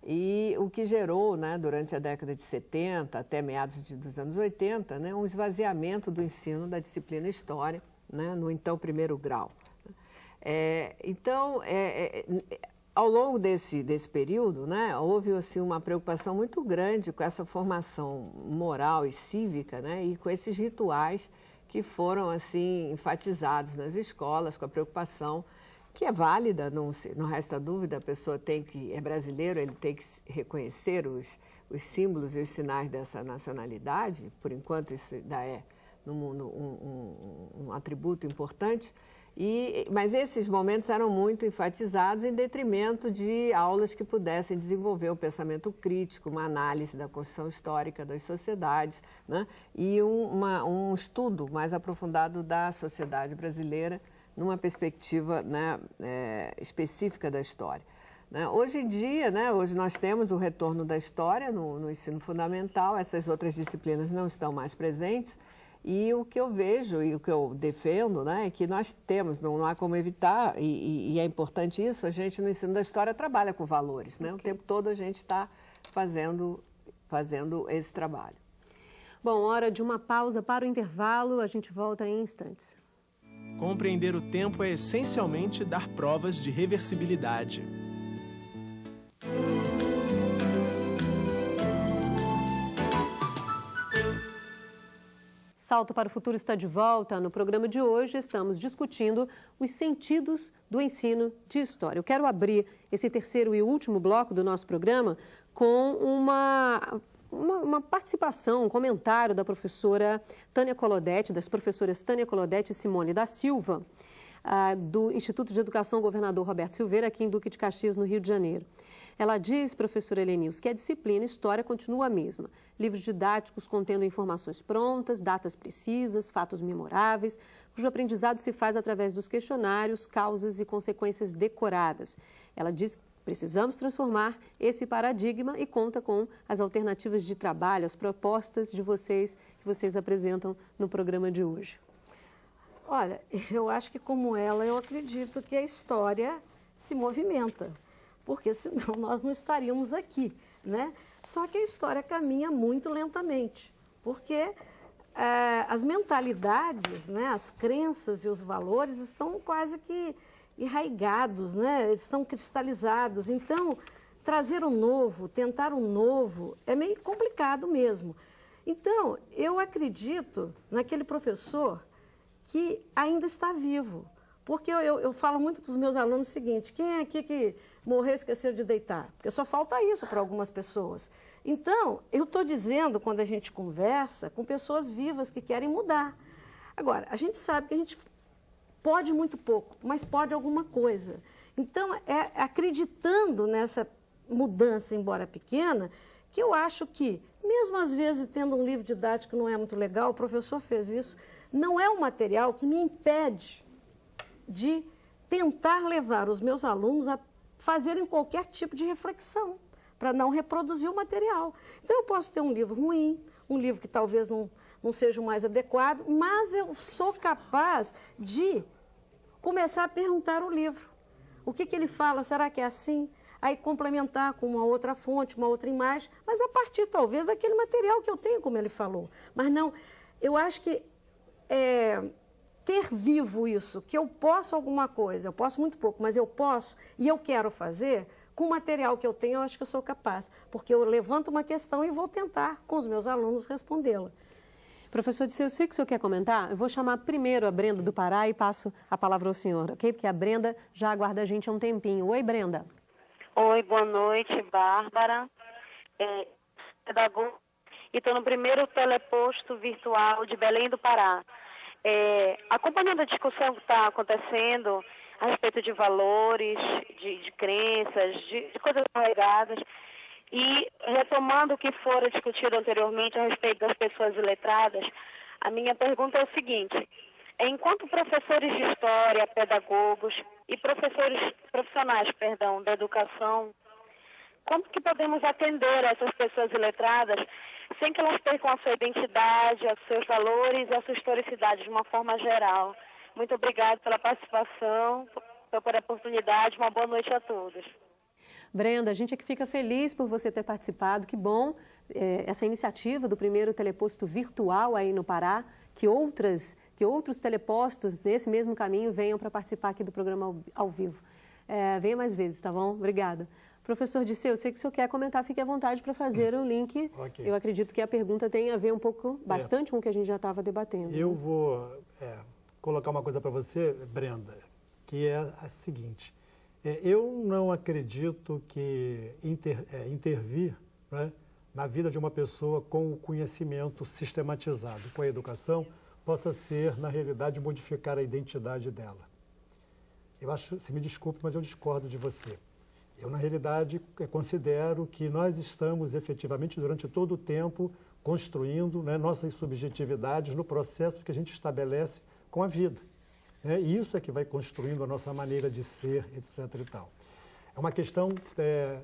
E o que gerou, né, durante a década de 70 até meados dos anos 80, né, um esvaziamento do ensino da disciplina História, né, no então primeiro grau. Ao longo desse período, né, houve assim, uma preocupação muito grande com essa formação moral e cívica, né, e com esses rituais que foram assim, enfatizados nas escolas, com a preocupação que é válida, não resta dúvida, a pessoa é brasileiro, ele tem que reconhecer os símbolos e os sinais dessa nacionalidade, por enquanto isso ainda é no mundo um atributo importante, mas esses momentos eram muito enfatizados em detrimento de aulas que pudessem desenvolver o pensamento crítico, uma análise da construção histórica das sociedades, né, e um estudo mais aprofundado da sociedade brasileira, numa perspectiva, né, específica da história. Né? Hoje em dia, né, hoje nós temos o retorno da história no ensino fundamental, essas outras disciplinas não estão mais presentes, e o que eu vejo e o que eu defendo, né, é que nós temos, não há como evitar, e é importante isso, a gente no ensino da história trabalha com valores, né? O tempo todo a gente está fazendo esse trabalho. Bom, hora de uma pausa para o intervalo, a gente volta em instantes. Compreender o tempo é essencialmente dar provas de reversibilidade. Salto para o Futuro está de volta. No programa de hoje estamos discutindo os sentidos do ensino de história. Eu quero abrir esse terceiro e último bloco do nosso programa com uma participação, um comentário da professora Tânia Colodete, das professoras Tânia Colodete e Simone da Silva, do Instituto de Educação Governador Roberto Silveira, aqui em Duque de Caxias, no Rio de Janeiro. Ela diz, professora Helenils, que a disciplina História continua a mesma. Livros didáticos contendo informações prontas, datas precisas, fatos memoráveis, cujo aprendizado se faz através dos questionários, causas e consequências decoradas. Ela diz que precisamos transformar esse paradigma e conta com as alternativas de trabalho, as propostas de vocês que vocês apresentam no programa de hoje. Olha, eu acho que como ela, eu acredito que a história se movimenta, porque senão nós não estaríamos aqui, né? Só que a história caminha muito lentamente, porque as mentalidades, né, as crenças e os valores estão quase que enraigados, né, eles estão cristalizados. Então, trazer o novo, tentar o novo, é meio complicado mesmo. Então, eu acredito naquele professor que ainda está vivo. Porque eu falo muito com os meus alunos o seguinte: quem é aqui que morreu e esqueceu de deitar? Porque só falta isso para algumas pessoas. Então, eu estou dizendo, quando a gente conversa com pessoas vivas que querem mudar. Agora, a gente sabe que a gente pode muito pouco, mas pode alguma coisa. Então, é acreditando nessa mudança, embora pequena, que eu acho que, mesmo às vezes tendo um livro didático que não é muito legal, o professor fez isso, não é um material que me impede de tentar levar os meus alunos a fazerem qualquer tipo de reflexão, para não reproduzir o material. Então, eu posso ter um livro ruim, um livro que talvez não seja o mais adequado, mas eu sou capaz de começar a perguntar o livro. O que ele fala? Será que é assim? Aí complementar com uma outra fonte, uma outra imagem, mas a partir, talvez, daquele material que eu tenho, como ele falou. Mas não, eu acho que ter vivo isso, que eu posso alguma coisa, eu posso muito pouco, mas eu posso e eu quero fazer, com o material que eu tenho, eu acho que eu sou capaz, porque eu levanto uma questão e vou tentar, com os meus alunos, respondê-la. Professor Disseu, eu sei que o senhor quer comentar, eu vou chamar primeiro a Brenda do Pará e passo a palavra ao senhor, ok? Porque a Brenda já aguarda a gente há um tempinho. Oi, Brenda. Oi, boa noite, Bárbara. Pedagoga. E estou no primeiro teleposto virtual de Belém do Pará. Acompanhando a discussão que está acontecendo a respeito de valores, de crenças, de coisas carregadas, e retomando o que fora discutido anteriormente a respeito das pessoas iletradas, a minha pergunta é o seguinte: enquanto professores de história, pedagogos e profissionais da educação, como que podemos atender essas pessoas iletradas sem que elas percam a sua identidade, os seus valores e a sua historicidade de uma forma geral? Muito obrigada pela participação, pela oportunidade. Uma boa noite a todos. Brenda, a gente é que fica feliz por você ter participado. Que bom essa iniciativa do primeiro teleposto virtual aí no Pará, que outros telepostos nesse mesmo caminho venham para participar aqui do programa ao vivo. Venha mais vezes, tá bom? Obrigada. Professor Disseu, eu sei que o senhor quer comentar, fique à vontade para fazer o link. Okay. Eu acredito que a pergunta tem a ver bastante com o que a gente já estava debatendo. Eu vou colocar uma coisa para você, Brenda, que é a seguinte: eu não acredito que intervir, né, na vida de uma pessoa com o conhecimento sistematizado, com a educação, possa ser, na realidade, modificar a identidade dela. Eu acho, se me desculpe, mas eu discordo de você. Eu, na realidade, considero que nós estamos, efetivamente, durante todo o tempo, construindo, né, nossas subjetividades no processo que a gente estabelece com a vida. E isso é que vai construindo a nossa maneira de ser, etc. e tal. É uma questão,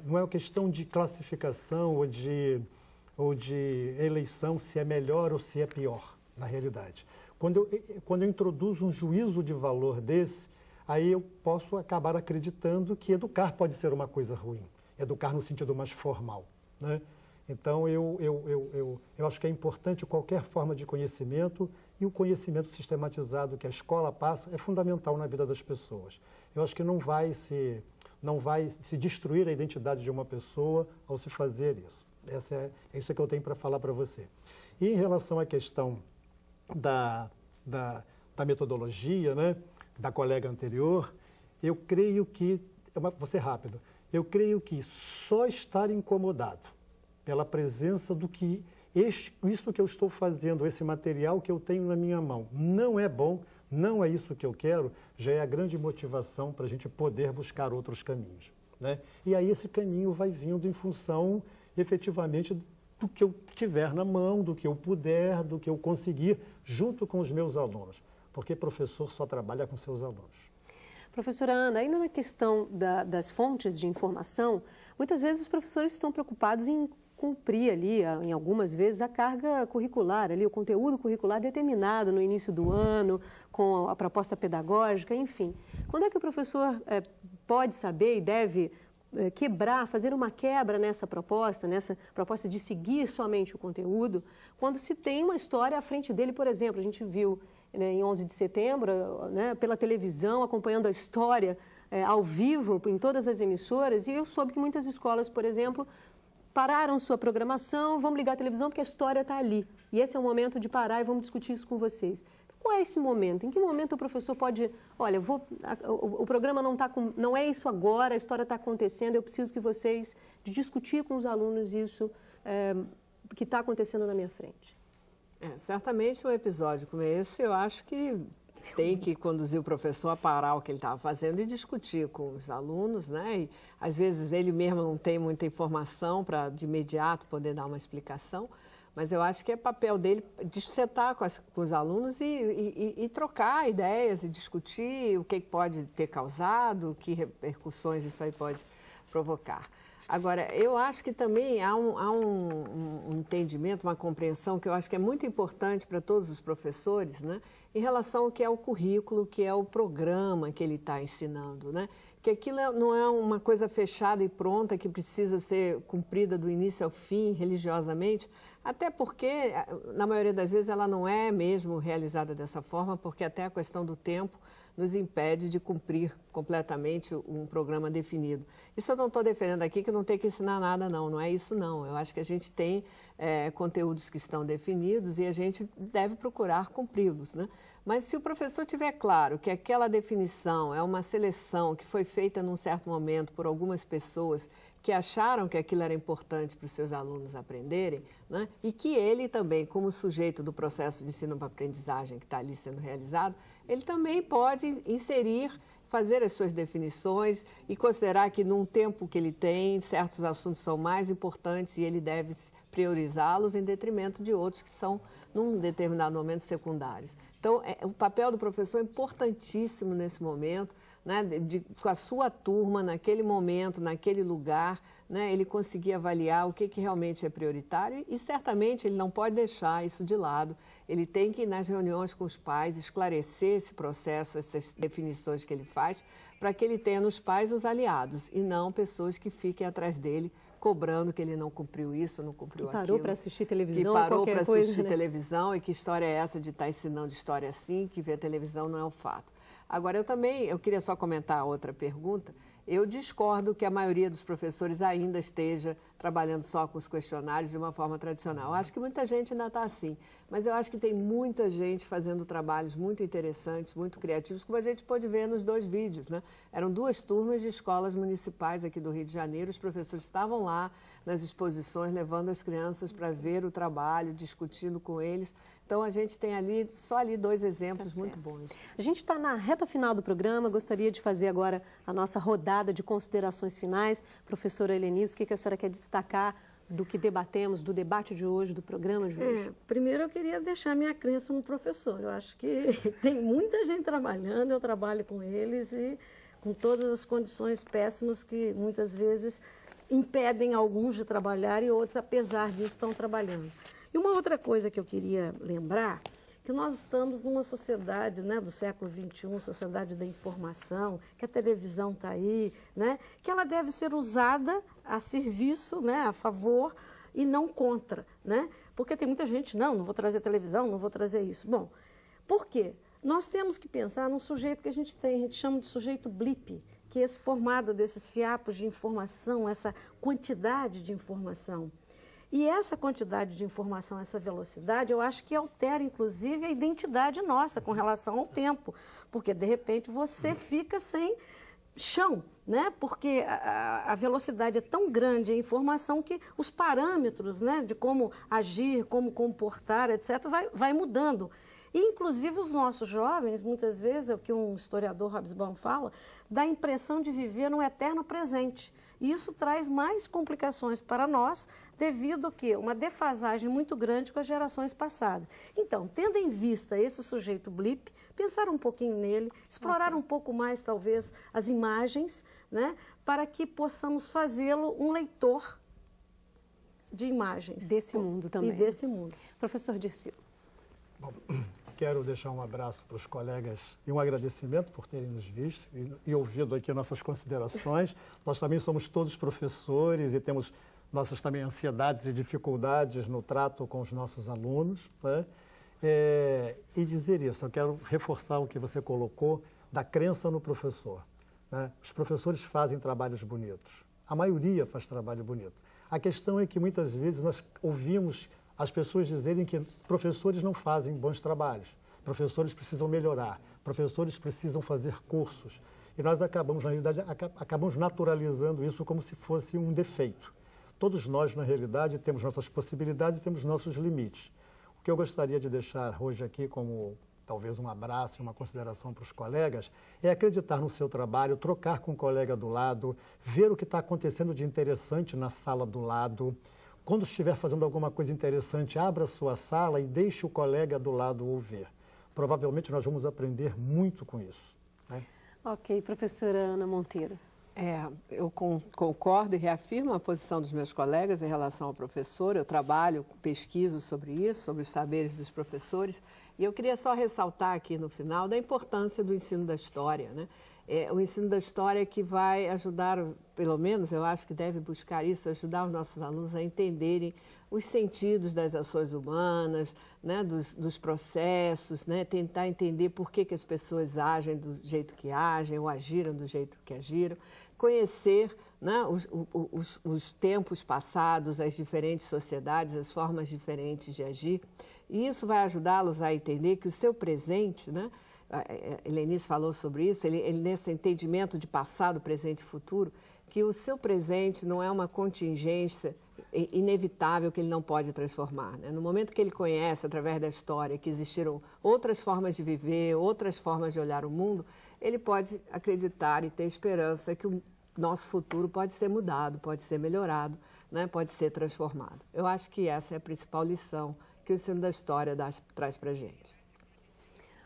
não é uma questão de classificação ou de eleição, se é melhor ou se é pior, na realidade. Quando eu introduzo um juízo de valor desse, aí eu posso acabar acreditando que educar pode ser uma coisa ruim, educar no sentido mais formal, né? Então, eu acho que é importante qualquer forma de conhecimento, e o conhecimento sistematizado que a escola passa é fundamental na vida das pessoas. Eu acho que não vai se destruir a identidade de uma pessoa ao se fazer isso. É isso que eu tenho para falar para você. E em relação à questão da metodologia, né, da colega anterior, eu creio que, vou ser rápido, eu creio que só estar incomodado pela presença do que isso que eu estou fazendo, esse material que eu tenho na minha mão, não é bom, não é isso que eu quero, já é a grande motivação para a gente poder buscar outros caminhos, né? E aí esse caminho vai vindo em função, efetivamente, do que eu tiver na mão, do que eu puder, do que eu conseguir, junto com os meus alunos, porque professor só trabalha com seus alunos. Professora Ana, aí na questão das fontes de informação, muitas vezes os professores estão preocupados em cumprir ali, em algumas vezes, a carga curricular, ali, o conteúdo curricular determinado no início do ano, com a proposta pedagógica, enfim. Quando é que o professor pode saber e deve quebrar, fazer uma quebra nessa proposta de seguir somente o conteúdo, quando se tem uma história à frente dele, por exemplo, a gente viu, né, em 11 de setembro, né, pela televisão, acompanhando a história ao vivo, em todas as emissoras, e eu soube que muitas escolas, por exemplo, pararam sua programação, vamos ligar a televisão porque a história está ali. E esse é o momento de parar e vamos discutir isso com vocês. Qual é esse momento? Em que momento o professor pode... Olha, o programa não é isso agora, a história está acontecendo, eu preciso que vocês discutir com os alunos isso que está acontecendo na minha frente. Certamente um episódio como esse, eu acho que tem que conduzir o professor a parar o que ele estava fazendo e discutir com os alunos, né? E, às vezes ele mesmo não tem muita informação para de imediato poder dar uma explicação, mas eu acho que é papel dele dissetar com os alunos e trocar ideias e discutir o que pode ter causado, que repercussões isso aí pode provocar. Agora, eu acho que também há um entendimento, uma compreensão que eu acho que é muito importante para todos os professores, né, em relação ao que é o currículo, que é o programa que ele está ensinando, né? Que aquilo não é uma coisa fechada e pronta que precisa ser cumprida do início ao fim, religiosamente, até porque, na maioria das vezes, ela não é mesmo realizada dessa forma, porque até a questão do tempo nos impede de cumprir completamente um programa definido. Isso eu não estou defendendo aqui que não tem que ensinar nada, não é isso não. Eu acho que a gente tem conteúdos que estão definidos e a gente deve procurar cumpri-los, né? Mas se o professor tiver claro que aquela definição é uma seleção que foi feita num certo momento por algumas pessoas que acharam que aquilo era importante para os seus alunos aprenderem, né? E que ele também, como sujeito do processo de ensino-aprendizagem que está ali sendo realizado, ele também pode inserir, fazer as suas definições e considerar que num tempo que ele tem, certos assuntos são mais importantes e ele deve priorizá-los em detrimento de outros que são, num determinado momento, secundários. Então, o papel do professor é importantíssimo nesse momento, né, com a sua turma, naquele momento, naquele lugar, né, ele conseguir avaliar o que realmente é prioritário e certamente ele não pode deixar isso de lado. Ele tem que ir nas reuniões com os pais, esclarecer esse processo, essas definições que ele faz, para que ele tenha nos pais os aliados e não pessoas que fiquem atrás dele cobrando que ele não cumpriu isso, não cumpriu aquilo. Que parou para assistir televisão, que parou para assistir né? televisão e que história é essa de estar ensinando história assim, que ver televisão não é o fato. Agora, eu queria só comentar outra pergunta. Eu discordo que a maioria dos professores ainda esteja trabalhando só com os questionários de uma forma tradicional. Eu acho que muita gente ainda está assim, mas eu acho que tem muita gente fazendo trabalhos muito interessantes, muito criativos, como a gente pôde ver nos 2 vídeos, né? Eram 2 turmas de escolas municipais aqui do Rio de Janeiro, os professores estavam lá nas exposições, levando as crianças para ver o trabalho, discutindo com eles. Então, a gente tem só ali 2 exemplos muito bons. A gente está na reta final do programa, gostaria de fazer agora a nossa rodada de considerações finais. Professora Helenice, o que a senhora quer destacar do que debatemos, do debate de hoje, do programa de hoje? Primeiro, eu queria deixar minha crença no professor. Eu acho que tem muita gente trabalhando, eu trabalho com eles e com todas as condições péssimas que muitas vezes impedem alguns de trabalhar e outros, apesar disso, estão trabalhando. E uma outra coisa que eu queria lembrar, que nós estamos numa sociedade, né, do século XXI, sociedade da informação, que a televisão está aí, né, que ela deve ser usada a serviço, né, a favor e não contra, né? Porque tem muita gente, não vou trazer televisão, não vou trazer isso. Bom, por quê? Nós temos que pensar num sujeito que a gente chama de sujeito blip, que é esse formado desses fiapos de informação, essa quantidade de informação. E essa quantidade de informação, essa velocidade, eu acho que altera, inclusive, a identidade nossa com relação ao tempo. Porque, de repente, você fica sem chão, né? Porque a velocidade é tão grande, a informação, que os parâmetros, né, de como agir, como comportar, etc., vai mudando. E, inclusive, os nossos jovens, muitas vezes, é o que um historiador, Hobsbawm, fala, dá a impressão de viver no eterno presente. E isso traz mais complicações para nós, devido a quê? Uma defasagem muito grande com as gerações passadas. Então, tendo em vista esse sujeito blip, pensar um pouquinho nele, explorar um pouco mais, talvez, as imagens, né, para que possamos fazê-lo um leitor de imagens. Desse mundo também. E desse mundo. Professor Dirceu. Bom, quero deixar um abraço para os colegas e um agradecimento por terem nos visto e ouvido aqui nossas considerações. Nós também somos todos professores e temos nossas também ansiedades e dificuldades no trato com os nossos alunos, né? E dizer isso, eu quero reforçar o que você colocou da crença no professor, né? Os professores fazem trabalhos bonitos, a maioria faz trabalho bonito. A questão é que muitas vezes nós ouvimos as pessoas dizerem que professores não fazem bons trabalhos, professores precisam melhorar, professores precisam fazer cursos. E nós acabamos, na realidade, acabamos naturalizando isso como se fosse um defeito. Todos nós, na realidade, temos nossas possibilidades e temos nossos limites. O que eu gostaria de deixar hoje aqui como talvez um abraço e uma consideração para os colegas é acreditar no seu trabalho, trocar com o colega do lado, ver o que está acontecendo de interessante na sala do lado. Quando estiver fazendo alguma coisa interessante, abra a sua sala e deixe o colega do lado ouvir. Provavelmente nós vamos aprender muito com isso, né? Ok, professora Ana Monteiro. Eu concordo e reafirmo a posição dos meus colegas em relação ao professor. Eu trabalho, pesquiso sobre isso, sobre os saberes dos professores. E eu queria só ressaltar aqui no final da importância do ensino da história, né? O ensino da história que vai ajudar, pelo menos eu acho que deve buscar isso, ajudar os nossos alunos a entenderem os sentidos das ações humanas, né, dos processos, né, tentar entender por que as pessoas agem do jeito que agem ou agiram do jeito que agiram, conhecer, né, os tempos passados, as diferentes sociedades, as formas diferentes de agir. E isso vai ajudá-los a entender que o seu presente, né, a Helenice falou sobre isso, ele nesse entendimento de passado, presente e futuro, que o seu presente não é uma contingência inevitável que ele não pode transformar, né? No momento que ele conhece, através da história, que existiram outras formas de viver, outras formas de olhar o mundo, ele pode acreditar e ter esperança que o nosso futuro pode ser mudado, pode ser melhorado, né? Pode ser transformado. Eu acho que essa é a principal lição que o ensino da história traz para a gente.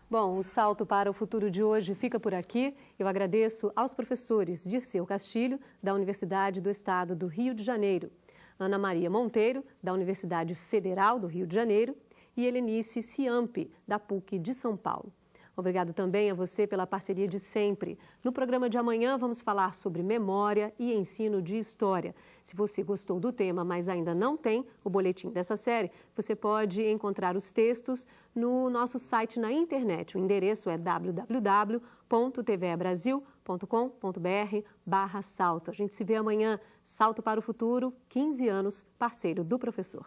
Bom, o Salto para o Futuro de hoje fica por aqui. Eu agradeço aos professores Dirceu Castilho, da Universidade do Estado do Rio de Janeiro, Ana Maria Monteiro, da Universidade Federal do Rio de Janeiro, e Helenice Ciampi, da PUC de São Paulo. Obrigado também a você pela parceria de sempre. No programa de amanhã vamos falar sobre memória e ensino de história. Se você gostou do tema, mas ainda não tem o boletim dessa série, você pode encontrar os textos no nosso site na internet. O endereço é www.tvebrasil.com.br/salto. A gente se vê amanhã. Salto para o Futuro, 15 anos, parceiro do professor.